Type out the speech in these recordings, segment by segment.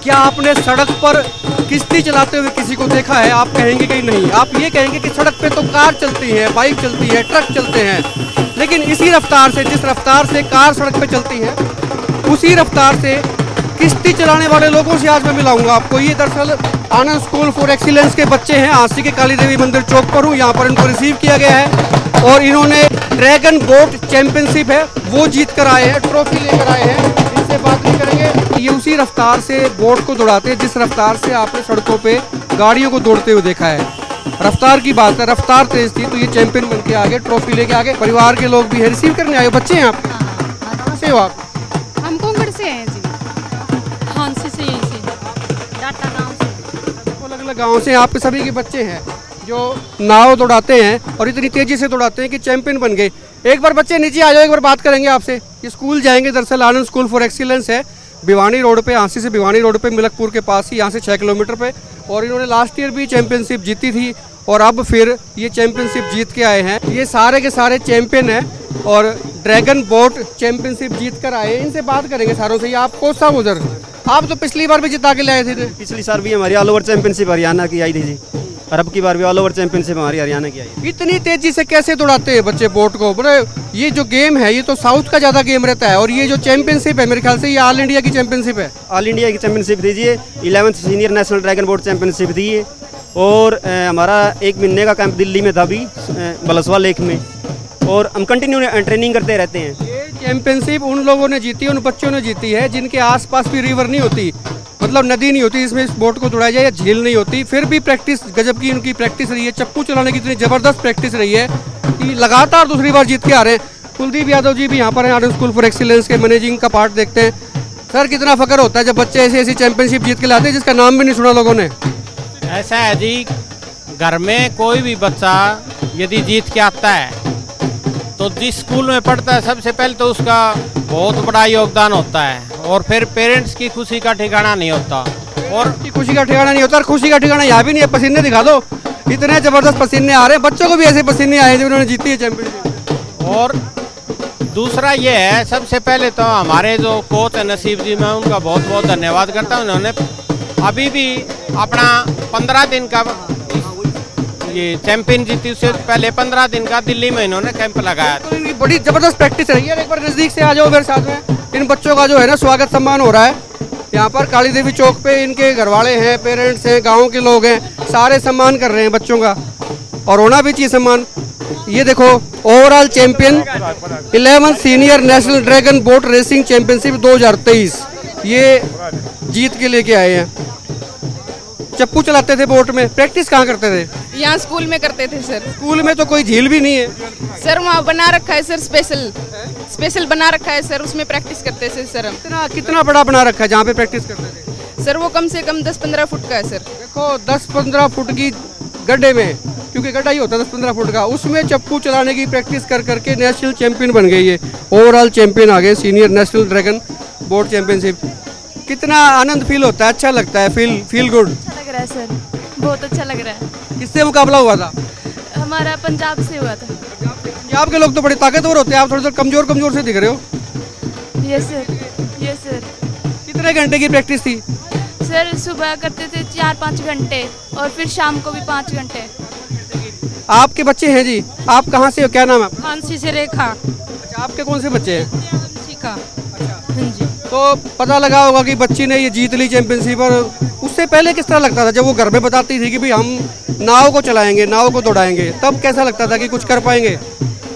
क्या आपने सड़क पर किश्ती चलाते हुए किसी को देखा है? आप कहेंगे कि नहीं। आप ये कहेंगे कि सड़क पे तो कार चलती है, बाइक चलती है, ट्रक चलते हैं, लेकिन इसी रफ्तार से, जिस रफ्तार से कार सड़क पे चलती है, उसी रफ्तार से किश्ती चलाने वाले लोगों से आज मैं मिलाऊंगा आपको। ये दरअसल आनंद स्कूल फॉर एक्सीलेंस के बच्चे हैं। आंसी के काली देवी मंदिर चौक पर हूँ, यहाँ पर इनको रिसीव किया गया है और इन्होंने ड्रैगन बोट चैंपियनशिप है वो जीत कर आए हैं, ट्रॉफी लेकर आए हैं। इनसे बात नहीं करेंगे। ये उसी रफ्तार से बोट को दौड़ाते हैं जिस रफ्तार से आपने सड़कों पे गाड़ियों को दौड़ते हुए देखा है। रफ्तार की बात है, रफ्तार तेज थी तो ये चैंपियन बन के आगे, ट्रॉफी लेके आगे। परिवार के लोग भी है, रिसीव करने आए। बच्चे हैं आप? कहाँ से हो आप? हम कुंगड़ से हैं जी। हांसी से, यहीं से, डाटा गांव से। अलग अलग गाँव से आपके सभी के बच्चे हैं जो नाव दौड़ाते हैं और इतनी तेजी से दौड़ाते हैं कि चैंपियन बन गए। एक बार बच्चे नीचे आ जाओ, एक बार बात करेंगे आपसे। ये स्कूल जाएंगे, दरअसल आनंद स्कूल फॉर एक्सीलेंस है, भिवानी रोड पे, आंसी से भिवानी रोड पे, मिलकपुर के पास ही, यहाँ से 6 किलोमीटर पे। और इन्होंने लास्ट ईयर भी चैंपियनशिप जीती थी और अब फिर ये चैंपियनशिप जीत के आए हैं। ये सारे के सारे चैंपियन हैं और ड्रैगन बोट चैंपियनशिप जीत कर आए हैं। इनसे बात करेंगे सारों से। आप कौन सा उधर? आप तो पिछली बार भी जिता के ले आए थे। पिछली साल भी हमारी ऑल ओवर चैंपियनशिप हरियाणा की आई थी जी, और अब की बार भी ऑल ओवर चैंपियनशिप हमारी हरियाणा की आई। इतनी तेजी से कैसे दौड़ाते हैं बच्चे बोट को? बोले ये जो गेम है ये तो साउथ का ज्यादा गेम रहता है और ये जो चैंपियनशिप है मेरे ख्याल से ये ऑल इंडिया की चैंपियनशिप है। ऑल इंडिया की चैंपियनशिप दीजिए, 11th senior national dragon boat championship दी है। और हमारा 1 महीने का कैंप दिल्ली में था अभी बलसवा लेक में, और हम कंटिन्यू ट्रेनिंग करते रहते हैं। ये चैंपियनशिप उन लोगों ने जीती, उन बच्चों ने जीती है जिनके आसपास भी रिवर नहीं होती, मतलब नदी नहीं होती जिसमें इस बोट को दौड़ाया जाए, या झील नहीं होती। फिर भी प्रैक्टिस गजब की उनकी प्रैक्टिस रही है। चप्पू चलाने की इतनी ज़बरदस्त प्रैक्टिस रही है कि लगातार दूसरी बार जीत के आ रहे हैं। कुलदीप यादव जी भी यहाँ पर हैं, आनंद स्कूल फॉर एक्सीलेंस के मैनेजिंग का पार्ट देखते हैं। सर, कितना फख्र होता है जब बच्चे ऐसी ऐसी चैंपियनशिप जीत के लाते हैं जिसका नाम भी नहीं सुना लोगों ने? ऐसा है जी, घर में कोई भी बच्चा यदि जीत के आता है तो जिस स्कूल में पढ़ता है सबसे पहले तो उसका बहुत बड़ा योगदान होता है, और फिर पेरेंट्स की खुशी का ठिकाना नहीं होता। और खुशी का ठिकाना नहीं होता, और खुशी का ठिकाना यहाँ भी नहीं है। पसीने दिखा दो, इतने ज़बरदस्त पसीने आ रहे हैं। बच्चों को भी ऐसे पसीने आए जब उन्होंने जीती है चैंपियनशिप। और दूसरा ये है, सबसे पहले तो हमारे जो कोच है नसीब जी, मैं उनका बहुत बहुत धन्यवाद करता हूँ। उन्होंने अभी भी अपना 15 दिन का ये चैंपियन जीती, उससे पहले 15 दिन का दिल्ली में इन्होंने कैंप लगाया। तो इनकी बड़ी जबरदस्त प्रैक्टिस रही है। एक बार नजदीक से आ जाओ मेरे साथ में। इन बच्चों का जो है ना स्वागत सम्मान हो रहा है यहाँ पर काली देवी चौक पे। इनके घर वाले हैं, पेरेंट्स हैं, गांव के लोग हैं, सारे सम्मान कर रहे हैं बच्चों का, और होना भी चाहिए सम्मान। ये देखो, overall champion 11th senior national dragon boat racing championship 2023 ये जीत के लेके आए हैं। चप्पू चलाते थे बोट में, प्रैक्टिस कहाँ करते थे? यहाँ स्कूल में करते थे सर। स्कूल में तो कोई झील भी नहीं है सर, वहाँ बना रखा है सर, स्पेशल बना रखा है सर, उसमें प्रैक्टिस करते थे सर हम। कितना बड़ा बना रखा है जहाँ पे प्रैक्टिस करते थे? सर वो कम से कम 10-15 फुट का है सर। देखो, 10-15 फुट की गड्ढे में, क्योंकि गड्ढा ही होता है 10-15 फुट का, उसमें चप्पू चलाने की प्रैक्टिस कर करके नेशनल चैंपियन बन गई है। ओवरऑल चैंपियन आ गए, senior national dragon boat championship. कितना आनंद फील होता है, अच्छा लगता है, फील गुड। अच्छा लग रहा है सर, बहुत अच्छा लग रहा है। किससे मुकाबला हुआ था? हमारा पंजाब से हुआ था। पंजाब के लोग तो बड़े ताकतवर होते हैं, आप थोड़ा सा कमजोर से दिख रहे हो। Yes sir, yes sir. कितने घंटे की प्रैक्टिस थी? सर सुबह करते थे 4-5 घंटे और फिर शाम को भी 5 घंटे। आपके बच्चे हैं जी, आप कहाँ से हो, क्या नाम है आपका? हांसी से रेखा। अच्छा, आपके कौन से बच्चे हैं? का। हाँ जी। तो पता लगा होगा कि बच्ची ने ये जीत ली चैंपियनशिप, और उससे पहले किस तरह लगता था जब वो घर में बताती थी कि भाई हम नाव को चलाएंगे, नाव को दौड़ाएंगे, तब कैसा लगता था कि कुछ कर पाएंगे?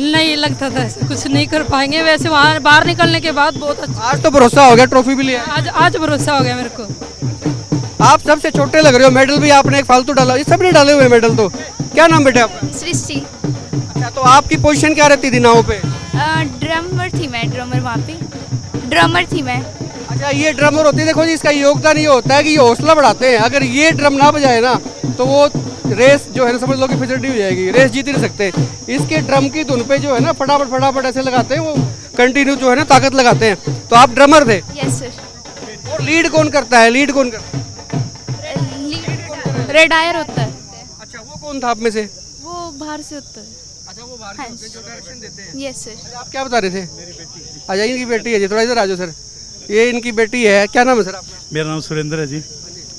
नहीं लगता था कुछ नहीं कर पाएंगे, वैसे वहाँ बाहर निकलने के बाद बहुत अच्छा। आज तो भरोसा हो गया, ट्रॉफी भी लिया। आज भरोसा हो गया मेरे को। आप सबसे छोटे लग रहे हो, मेडल भी आपने एक फालतू डाला, ये सबने डाले हुए मेडल। तो क्या नाम बेटे आपका? सृष्टि। अच्छा, तो आपकी पोजीशन क्या रहती थी नाव पे? ड्रमर थी मैं, वहाँ पे ड्रमर थी मैं। अच्छा, ये ड्रमर होती है। देखो जी, इसका योगदान ये होता है कि ये हौसला बढ़ाते हैं। अगर ये ड्रम ना बजाए ना तो वो रेस जो है ना, समझ लो कि फिसड्डी हो जाएगी, रेस जीत ही नहीं सकते। इसके ड्रम की धुन पे जो है ना फटाफट ऐसे लगाते हैं, वो कंटिन्यू जो है ना ताकत लगाते हैं। तो आप ड्रमर थे? Yes sir. और लीड कौन करता है? लीड कौन करता है? रेडायर होता है। अच्छा, वो कौन था आप में से? वो बाहर से होता है। अच्छा, वो बाहर से जो डायरेक्शन देते हैं। Yes sir. आप क्या बता रहे थे? आ जाइए, इनकी बेटी है जी, थोड़ा इधर आ जाओ सर। ये इनकी बेटी है, क्या नाम है सर आपका? मेरा नाम सुरेंद्र है जी।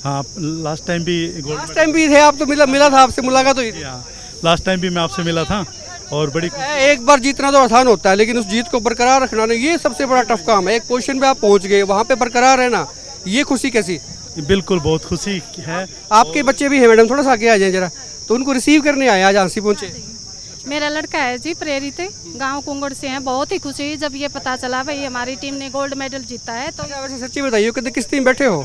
हाँ, लास्ट टाइम भी लास्ट टाइम भी थे आप, तो मिला था आपसे, मुलाकात हुई थी। हाँ, लास्ट टाइम भी मैं आपसे मिला था और बड़ी एक बार जीतना तो आसान होता है, लेकिन उस जीत को बरकरार रखना ना, ये सबसे बड़ा टफ काम है। एक पोजीशन पे आप पहुंच गए, वहाँ पे बरकरार रहना, ये खुशी कैसी? बिल्कुल बहुत खुशी है। आपके बच्चे भी हैं मैडम, थोड़ा सा आगे आ जाए जरा, तो उनको रिसीव करने आए, आज झांसी पहुंचे। मेरा लड़का है जी, प्रेरित गांव कुंगड़ से है। बहुत ही खुशी हुई जब ये पता चला भाई हमारी टीम ने गोल्ड मेडल जीता है। तो वैसे सच्ची बताइए, कभी किश्ती में बैठे हो?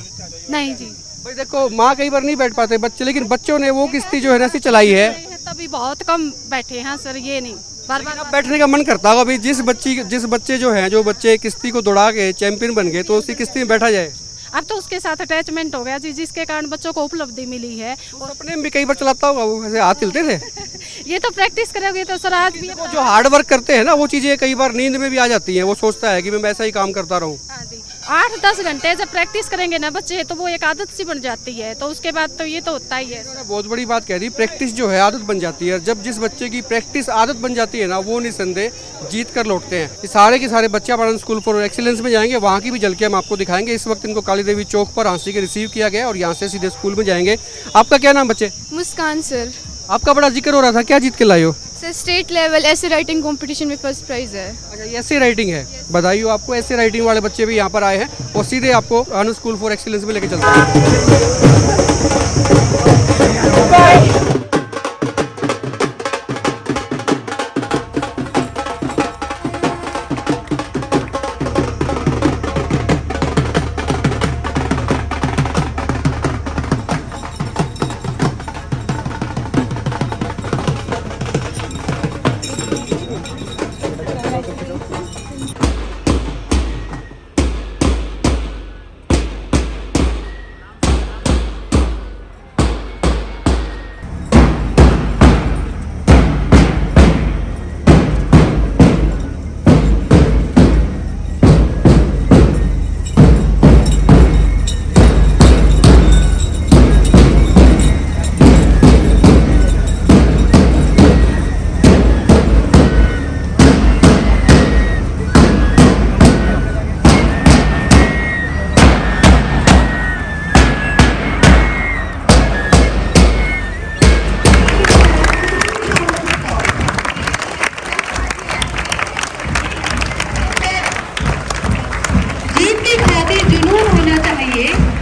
नहीं जी, भाई देखो, माँ कई बार नहीं बैठ पाते बच्चे, लेकिन बच्चों ने वो किश्ती जो है ना ऐसी चलाई है, तभी बहुत कम बैठे हैं सर, ये नहीं बार बार अब बैठने का मन करता होगा। भाई जिस बच्चे जो बच्चे किश्ती को दौड़ा के चैंपियन बन गए, तो उसी किश्ती में बैठा जाए। अब तो उसके साथ अटैचमेंट हो गया जी, जिसके कारण बच्चों को उपलब्धि मिली है। और अपने में भी कई बार चलाता होगा वो, ऐसे हाथ हिलते थे। ये तो प्रैक्टिस करोगे तो सर आज भी। वो जो हार्ड वर्क करते हैं ना, वो चीजें कई बार नींद में भी आ जाती हैं। वो सोचता है कि मैं वैसा ही काम करता रहूं। हाँ जी, 8-10 घंटे जब प्रैक्टिस करेंगे ना बच्चे, तो वो एक आदत सी बन जाती है। तो उसके बाद तो ये तो होता ही है। उन्होंने बहुत बड़ी बात कह दी, प्रैक्टिस जो है आदत बन जाती है। जब जिस बच्चे की प्रैक्टिस आदत बन जाती है ना, वो निसंदेह जीत कर लौटते हैं। ये सारे के सारे बच्चे आनंद स्कूल फॉर एक्सीलेंस में जाएंगे, वहाँ की भी झलकी हम आपको दिखाएंगे। इस वक्त इनको काली देवी चौक पर झांसी के रिसीव किया गया और यहाँ से सीधे स्कूल में जाएंगे। आपका क्या नाम बच्चे? मुस्कान सर। आपका बड़ा जिक्र हो रहा था, क्या जीत के लाए हो? सर स्टेट लेवल ऐसे राइटिंग कंपटीशन में फर्स्ट प्राइज है। अच्छा, ये ऐसे राइटिंग है, बधाई हो आपको। ऐसे राइटिंग वाले बच्चे भी यहाँ पर आए हैं और सीधे आपको आनंद स्कूल फॉर एक्सीलेंस में लेके चलते हैं।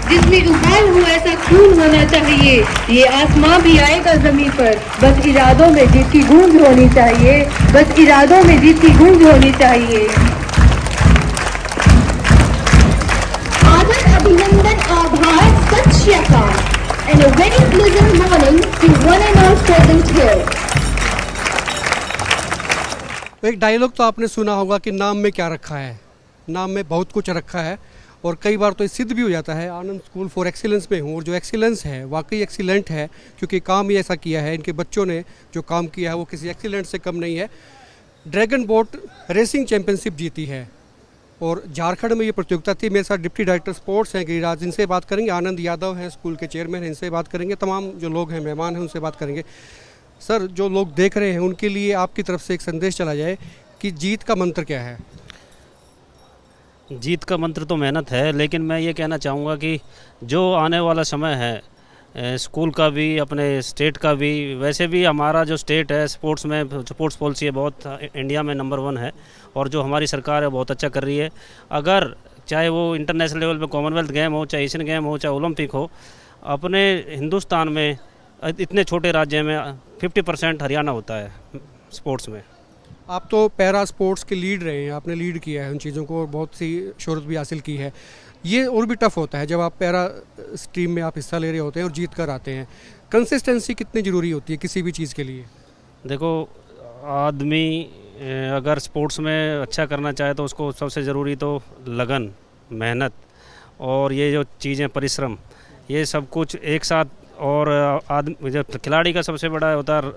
जिसमें उबाल हुआ ऐसा खून होना चाहिए, ये आसमां भी आएगा जमीन पर, बस इरादों में जीत की गूंज होनी चाहिए, बस इरादों में जीत की गूंज होनी चाहिए। आदर, अभिनंदन, आभार, सत श्री अकाल, and a very pleasant morning to one and all present here. एक डायलॉग तो आपने सुना होगा कि नाम में क्या रखा है। नाम में बहुत कुछ रखा है और कई बार तो ये सिद्ध भी हो जाता है। आनंद स्कूल फॉर एक्सीलेंस में हूँ और जो एक्सीलेंस है वाकई एक्सीलेंट है, क्योंकि काम ही ऐसा किया है। इनके बच्चों ने जो काम किया है वो किसी एक्सीलेंट से कम नहीं है। ड्रैगन बोट रेसिंग चैंपियनशिप जीती है और झारखंड में ये प्रतियोगिता थी। मेरे साथ डिप्टी डायरेक्टर स्पोर्ट्स हैं गिरिराज, इनसे बात करेंगे। आनंद यादव हैं स्कूल के चेयरमैन हैं, इनसे बात करेंगे। तमाम जो लोग हैं मेहमान हैं उनसे बात करेंगे। सर, जो लोग देख रहे हैं उनके लिए आपकी तरफ से एक संदेश चला जाए कि जीत का मंत्र क्या है? जीत का मंत्र तो मेहनत है, लेकिन मैं ये कहना चाहूँगा कि जो आने वाला समय है स्कूल का भी, अपने स्टेट का भी, वैसे भी हमारा जो स्टेट है स्पोर्ट्स में, स्पोर्ट्स पॉलिसी है बहुत इंडिया में नंबर 1 है और जो हमारी सरकार है बहुत अच्छा कर रही है। अगर चाहे वो इंटरनेशनल लेवल पे कॉमनवेल्थ गेम हो, चाहे एशियन गेम हो, चाहे ओलंपिक हो, अपने हिंदुस्तान में इतने छोटे राज्य में 50% हरियाणा होता है स्पोर्ट्स में। आप तो पैरा स्पोर्ट्स के लीड रहे हैं, आपने लीड किया है उन चीज़ों को और बहुत सी शोहरत भी हासिल की है। ये और भी टफ होता है जब आप पैरा स्ट्रीम में आप हिस्सा ले रहे होते हैं और जीत कर आते हैं। कंसिस्टेंसी कितनी ज़रूरी होती है किसी भी चीज़ के लिए? देखो, आदमी अगर स्पोर्ट्स में अच्छा करना चाहे तो उसको सबसे ज़रूरी तो लगन, मेहनत और ये जो चीज़ें, परिश्रम, ये सब कुछ एक साथ। और आदमी, जब खिलाड़ी का सबसे बड़ा होता है,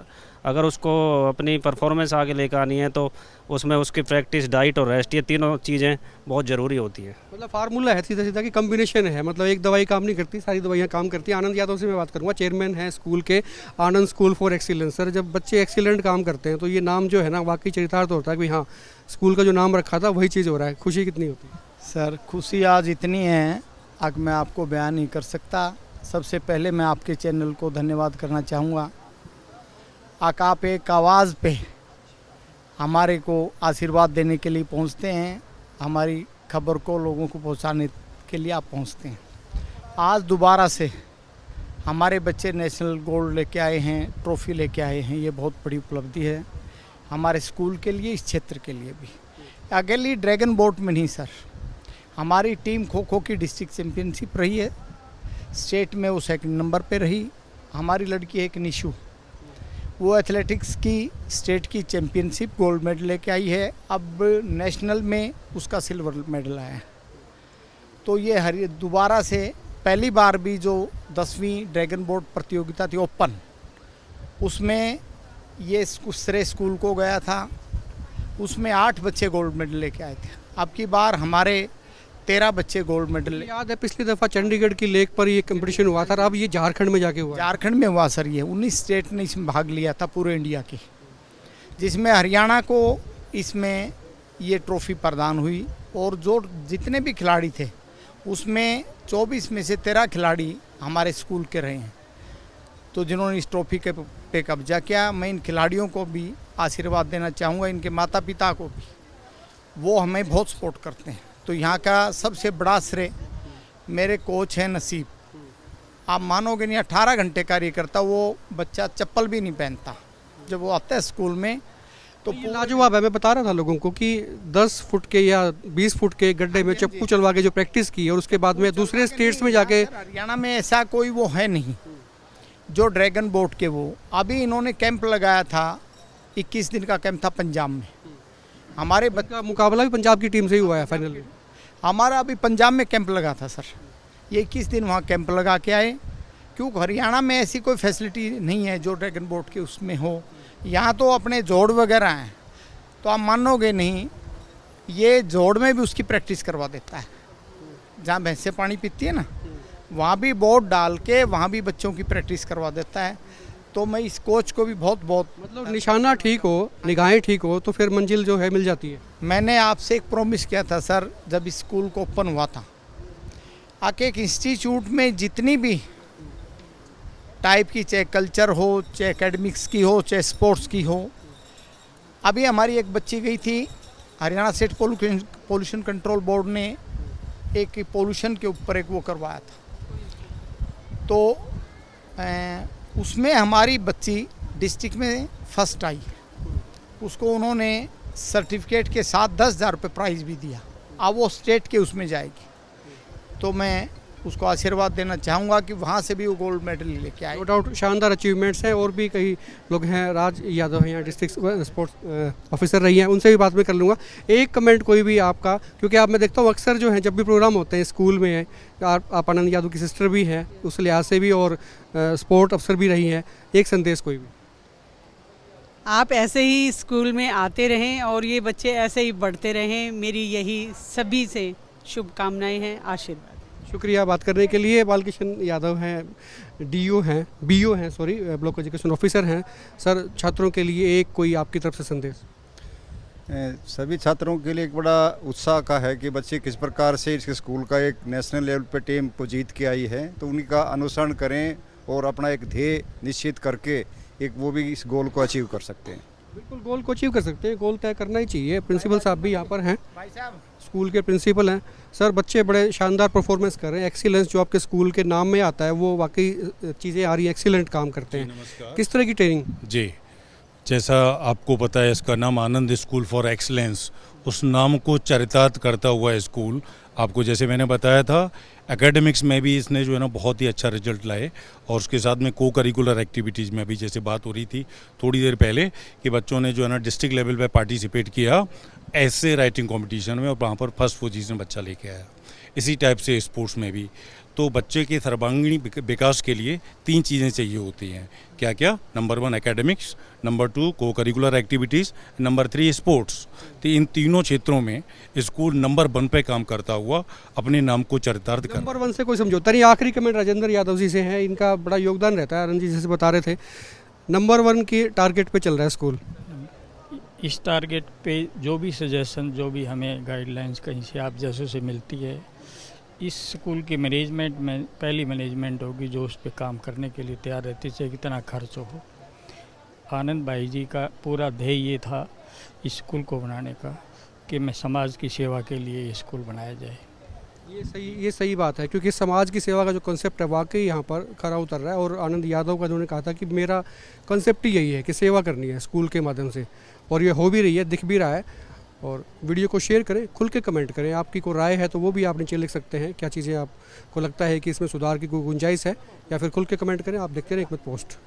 अगर उसको अपनी परफॉर्मेंस आगे लेकर आनी है तो उसमें उसकी प्रैक्टिस, डाइट और रेस्ट, ये तीनों चीज़ें बहुत ज़रूरी होती है। मतलब फार्मूला है सीधा सीधा कि कम्बिनेशन है, मतलब एक दवाई काम नहीं करती, सारी दवाइयाँ काम करती हैं। आनंद यादव से मैं बात करूँगा, चेयरमैन है स्कूल के आनंद स्कूल फॉर एक्सीलेंस। सर, जब बच्चे एक्सीलेंट काम करते हैं तो ये नाम जो है ना वाकई चरितार्थ होता है कि हाँ, स्कूल का जो नाम रखा था वही चीज़ हो रहा है। खुशी कितनी होती है? सर खुशी आज इतनी है कि मैं आपको बयान नहीं कर सकता। सबसे पहले मैं आपके चैनल को धन्यवाद करना चाहूँगा। आप एक आवाज़ पे हमारे को आशीर्वाद देने के लिए पहुँचते हैं, हमारी खबर को लोगों को पहुँचाने के लिए आप पहुँचते हैं। आज दोबारा से हमारे बच्चे नेशनल गोल्ड लेके आए हैं, ट्रॉफी लेके आए हैं, ये बहुत बड़ी उपलब्धि है हमारे स्कूल के लिए, इस क्षेत्र के लिए भी। अकेली ड्रैगन बोट में नहीं सर, हमारी टीम खो खो की डिस्ट्रिक्ट चैम्पियनशिप रही है, स्टेट में वो 2nd नंबर पे रही। हमारी लड़की एक निशु, वो एथलेटिक्स की स्टेट की चैम्पियनशिप गोल्ड मेडल लेके आई है, अब नेशनल में उसका सिल्वर मेडल आया है। तो ये दोबारा से पहली बार भी जो 10वीं ड्रैगन बोट प्रतियोगिता थी ओपन, उसमें ये श्रेय स्कूल को गया था, उसमें 8 बच्चे गोल्ड मेडल लेके आए थे। अब की बार हमारे 13 बच्चे गोल्ड मेडल। याद है पिछली दफ़ा चंडीगढ़ की लेक पर ये कंपटीशन हुआ था, अब ये झारखंड में जाके हुआ। झारखंड में हुआ सर, ये 19 स्टेट ने इसमें भाग लिया था पूरे इंडिया की, जिसमें हरियाणा को इसमें ये ट्रॉफी प्रदान हुई। और जो जितने भी खिलाड़ी थे उसमें 24 में से 13 खिलाड़ी हमारे स्कूल के रहे हैं, तो जिन्होंने इस ट्रॉफी के पे कब्जा किया। मैं इन खिलाड़ियों को भी आशीर्वाद देना चाहूँगा, इनके माता पिता को भी, वो हमें बहुत सपोर्ट करते हैं। तो यहाँ का सबसे बड़ा श्रेय मेरे कोच हैं नसीब। आप मानोगे नहीं, 18 घंटे कार्य करता, वो बच्चा चप्पल भी नहीं पहनता जब वो आता है स्कूल में। तो ये लाजवाब है। मैं बता रहा था लोगों को कि 10 फुट के या 20 फुट के गड्ढे में चप्पू चलवा के जो प्रैक्टिस की और उसके बाद में दूसरे स्टेट्स में जाके, हरियाणा में ऐसा कोई वो है नहीं जो ड्रैगन बोट के वो। अभी इन्होंने कैंप लगाया था, 21 दिन का कैंप था पंजाब में। हमारे बच्चे का मुकाबला भी पंजाब की टीम से ही हुआ है फाइनल में। हमारा अभी पंजाब में कैंप लगा था सर, ये 21 दिन वहाँ कैंप लगा के आए, क्योंकि हरियाणा में ऐसी कोई फैसिलिटी नहीं है जो ड्रैगन बोट के उसमें हो। यहाँ तो अपने जोड़ वगैरह हैं, तो आप मानोगे नहीं, ये जोड़ में भी उसकी प्रैक्टिस करवा देता है। जहाँ भैंसें पानी पीती है ना, वहाँ भी बोट डाल के वहाँ भी बच्चों की प्रैक्टिस करवा देता है। तो मैं इस कोच को भी बहुत मतलब निशाना ठीक हो, निगाहें ठीक हो, तो फिर मंजिल जो है मिल जाती है। मैंने आपसे एक प्रॉमिस किया था सर, जब इस स्कूल को ओपन हुआ था, आके एक इंस्टीट्यूट में जितनी भी टाइप की, चाहे कल्चर हो, चाहे एकेडमिक्स की हो, चाहे स्पोर्ट्स की हो। अभी हमारी एक बच्ची गई थी, Haryana state pollution control board ने एक पोल्यूशन के ऊपर एक वो करवाया था, तो उसमें हमारी बच्ची डिस्ट्रिक्ट में फर्स्ट आई। उसको उन्होंने सर्टिफिकेट के साथ 10,000 रुपये प्राइज़ भी दिया। अब वो स्टेट के उसमें जाएगी, तो मैं उसको आशीर्वाद देना चाहूँगा कि वहाँ से भी वो गोल्ड मेडल लेके आए। नो डाउट शानदार अचीवमेंट्स हैं। और भी कई लोग हैं, राज यादव हैं, यहाँ डिस्ट्रिक्ट स्पोर्ट्स ऑफिसर रही हैं, उनसे भी बात में कर लूँगा। एक कमेंट कोई भी आपका, क्योंकि आप मैं देखता हूँ अक्सर जो है जब भी प्रोग्राम होते हैं स्कूल में, आप आनंद यादव की सिस्टर भी हैं उस लिहाज से भी, और स्पोर्ट अफसर भी रही हैं, एक संदेश कोई भी। आप ऐसे ही स्कूल में आते रहें और ये बच्चे ऐसे ही बढ़ते रहें, मेरी यही सभी से शुभकामनाएं हैं, आशीर्वाद। शुक्रिया बात करने के लिए। बालकृष्ण यादव हैं, डीओ हैं, बीओ हैं, सॉरी, ब्लॉक एजुकेशन ऑफिसर हैं। सर, छात्रों के लिए एक कोई आपकी तरफ से संदेश? सभी छात्रों के लिए एक बड़ा उत्साह का है कि बच्चे किस प्रकार से इस स्कूल का एक नेशनल लेवल पे टीम को जीत के आई है, तो उनका अनुसरण करें और अपना एक ध्येय निश्चित करके एक वो भी इस गोल को अचीव कर सकते हैं। बिल्कुल, गोल को अचीव कर सकते हैं, गोल तय करना ही चाहिए। प्रिंसिपल साहब भी यहाँ पर हैं, स्कूल के प्रिंसिपल हैं। सर, बच्चे बड़े शानदार परफॉर्मेंस कर रहे हैं, एक्सीलेंस जो आपके स्कूल के नाम में आता है वो वाकई चीज़ें आ रही हैं, एक्सीलेंट काम करते हैं। किस तरह की ट्रेनिंग? जी, जैसा आपको पता है इसका नाम आनंद स्कूल फॉर एक्सीलेंस, उस नाम को चरितार्थ करता हुआ स्कूल। आपको जैसे मैंने बताया था, एकेडमिक्स में भी इसने जो है ना बहुत ही अच्छा रिजल्ट लाए, और उसके साथ में को करिकुलर एक्टिविटीज़ में भी जैसे बात हो रही थी थोड़ी देर पहले कि बच्चों ने जो है ना डिस्ट्रिक्ट लेवल पे पार्टिसिपेट किया ऐसे राइटिंग कंपटीशन में, और वहाँ पर फर्स्ट पोजीशन बच्चा लेके आया। इसी टाइप से स्पोर्ट्स में भी तो बच्चे के सर्वांगीण विकास के लिए 3 चीज़ें चाहिए होती हैं। क्या क्या? नंबर 1 एकेडमिक्स, नंबर 2 को करिकुलर एक्टिविटीज़, नंबर 3 स्पोर्ट्स। तो इन तीनों क्षेत्रों में स्कूल नंबर 1 पे काम करता हुआ अपने नाम को चरितार्थ कर। नंबर 1 से कोई समझौता नहीं। आखिरी कमेंट राजेंद्र यादव जी से है, इनका बड़ा योगदान रहता है, आनंद जी जैसे बता रहे थे, नंबर 1 की टारगेट पे चल रहा है स्कूल। इस टारगेट पे जो भी सजेशन, जो भी हमें गाइडलाइंस कहीं से आप जैसों से मिलती है, इस स्कूल की मैनेजमेंट में पहली मैनेजमेंट होगी जो उस पर काम करने के लिए तैयार रहती, चाहे कितना खर्च हो। आनंद भाई जी का पूरा ध्येय ये था इस स्कूल को बनाने का कि मैं समाज की सेवा के लिए ये स्कूल बनाया जाए। ये सही बात है, क्योंकि समाज की सेवा का जो कॉन्सेप्ट है वाकई यहाँ पर खरा उतर रहा है। और आनंद यादव का जिन्होंने कहा था कि मेरा कॉन्सेप्ट ही यही है कि सेवा करनी है स्कूल के माध्यम से, और ये हो भी रही है, दिख भी रहा है। और वीडियो को शेयर करें, खुल के कमेंट करें, आपकी कोई राय है तो वो भी आप नीचे लिख सकते हैं। क्या चीज़ें आपको लगता है कि इसमें सुधार की कोई गुंजाइश है, या फिर खुल के कमेंट करें। आप देखते रहें एक मिनट पोस्ट।